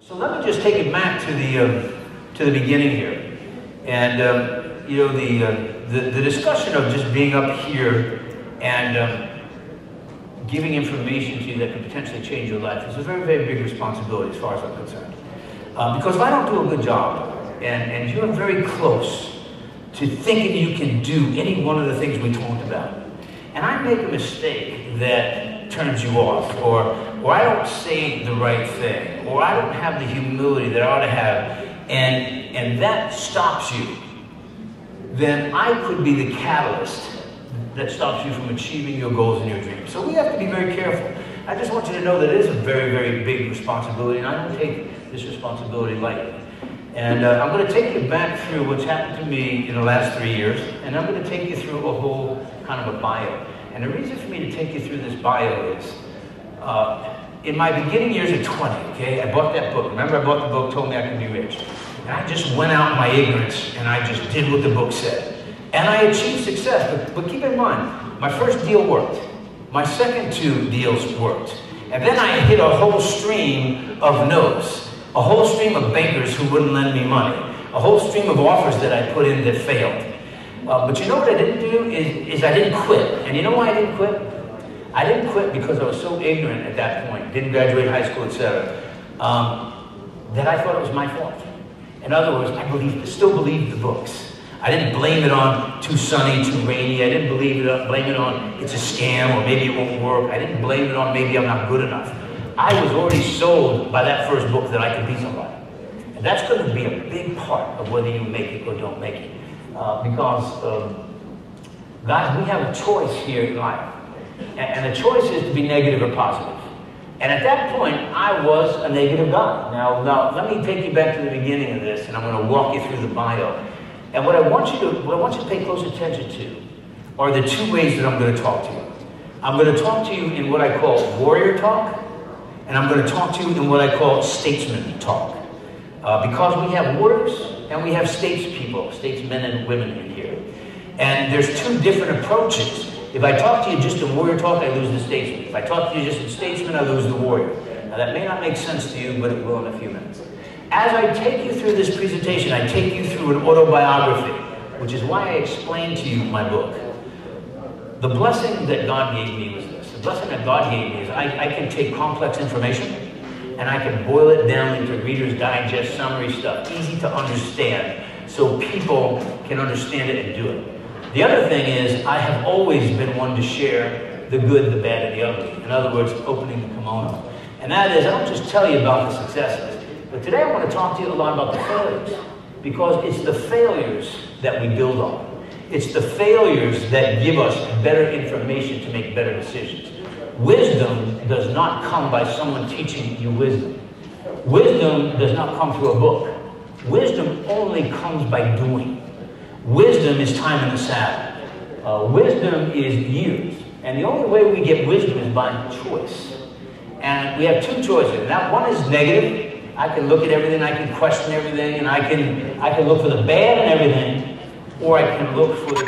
So let me just take it back to the beginning here, and you know, the discussion of just being up here and giving information to you that could potentially change your life is a very, very big responsibility as far as I'm concerned. Because if I don't do a good job, and you're very close to thinking you can do any one of the things we talked about, and I make a mistake that turns you off, or I don't say the right thing, or I don't have the humility that I ought to have, and that stops you, then I could be the catalyst that stops you from achieving your goals and your dreams. So we have to be very careful. I just want you to know that it is a very, very big responsibility, and I don't take this responsibility lightly. And I'm going to take you back through what's happened to me in the last 3 years, and I'm going to take you through a whole kind of a bio. And the reason for me to take you through this bio is, in my beginning years at 20, okay, I bought that book. Remember, I bought the book, Told Me I Could Be Rich. And I just went out in my ignorance, and I just did what the book said. And I achieved success, but keep in mind, my first deal worked. My second 2 deals worked. And then I hit a whole stream of no's, a whole stream of bankers who wouldn't lend me money, a whole stream of offers that I put in that failed. But you know what I didn't do is I didn't quit. And you know why I didn't quit? I didn't quit because I was so ignorant at that point, didn't graduate high school, etc., that I thought it was my fault. In other words, I still believed the books. I didn't blame it on too sunny, too rainy. I didn't blame it on it's a scam or maybe it won't work. I didn't blame it on maybe I'm not good enough. I was already sold by that first book that I could be somebody. And that's going to be a big part of whether you make it or don't make it. Because, guys, we have a choice here in life. And the choice is to be negative or positive. And at that point, I was a negative guy. Now let me take you back to the beginning of this, and I'm going to walk you through the bio. And what I want you to pay close attention to are the 2 ways that I'm going to talk to you. I'm going to talk to you in what I call warrior talk, and I'm going to talk to you in what I call statesman talk. Because we have warriors and we have statesmen and women in here. And there's 2 different approaches. If I talk to you just in warrior talk, I lose the statesman. If I talk to you just in statesman, I lose the warrior. Now that may not make sense to you, but it will in a few minutes. As I take you through this presentation, I take you through an autobiography, which is why I explained to you my book. The blessing that God gave me was this. The blessing that God gave me is I can take complex information and I can boil it down into Reader's Digest summary stuff, easy to understand, so people can understand it and do it. The other thing is I have always been one to share the good, the bad, and the ugly. In other words, opening the kimono. And that is, I don't just tell you about the successes. But today I want to talk to you a lot about the failures, because it's the failures that we build on. It's the failures that give us better information to make better decisions. Wisdom does not come by someone teaching you wisdom. Wisdom does not come through a book. Wisdom only comes by doing. Wisdom is time in the saddle. Wisdom is years. And the only way we get wisdom is by choice. And we have 2 choices. Now, one is negative. I can look at everything, I can question everything, and I can look for the bad in everything, or I can look for the